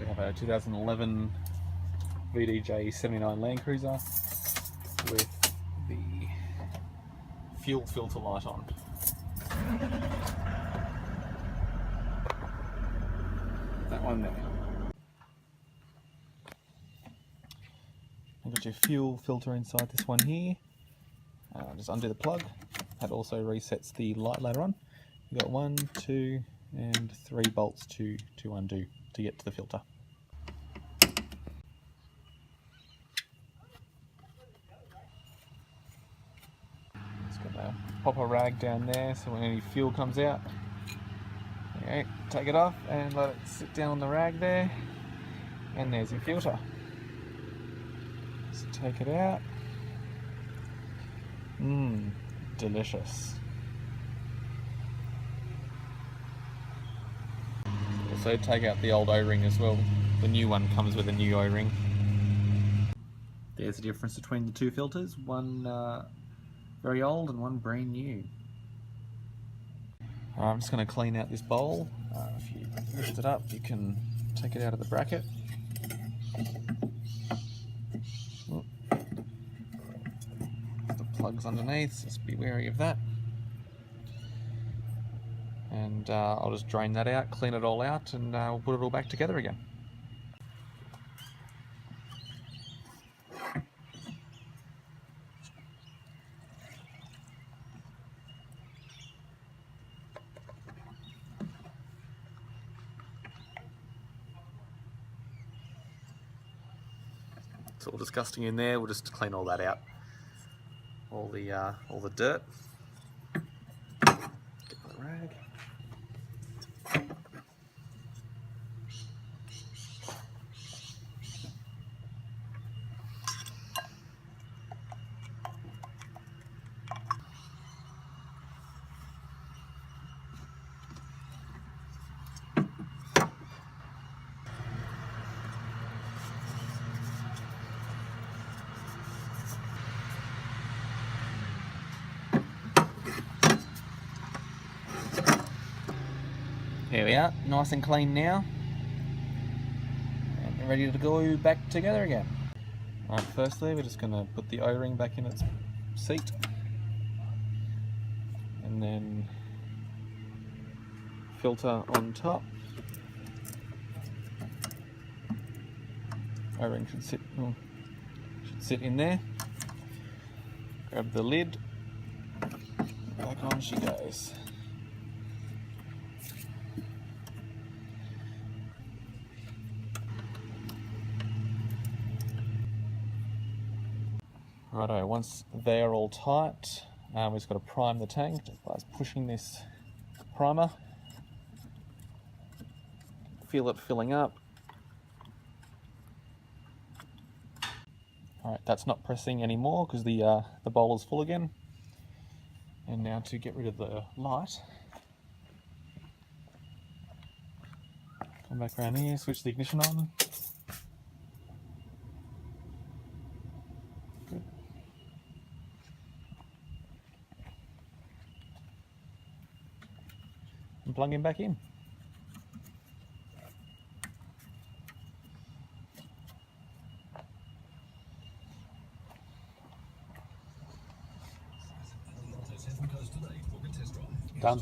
We have a 2011 VDJ 79 LandCruiser with the fuel filter light on. That one there. You've got your fuel filter inside this one here. Just undo the plug. That also resets the light later on. You've got 1, 2 and 3 bolts to undo to get to the filter. It's got a popper rag down there, so when any fuel comes out, okay, take it off and let it sit down on the rag there, and there's your filter. Just take it out. Delicious. Also take out the old O-ring as well. The new one comes with a new O-ring. There's the difference between the two filters, one very old and one brand new. I'm just going to clean out this bowl. If you lift it up, you can take it out of the bracket. The plug's underneath, so just be wary of that. And I'll just drain that out, clean it all out, and we'll put it all back together again. It's all disgusting in there. We'll just clean all that out. All the dirt. Get the rag. Here we are, nice and clean now, and ready to go back together again. Alright, firstly we're just going to put the O-ring back in its seat, and then filter on top. O-ring should sit in there. Grab the lid, back on she goes. Righto, once they're all tight, we've just got to prime the tank just by pushing this primer. Feel it filling up. Alright, that's not pressing anymore because the bowl is full again. And now to get rid of the light, come back around here, switch the ignition on. Good. And plug him back in. Done.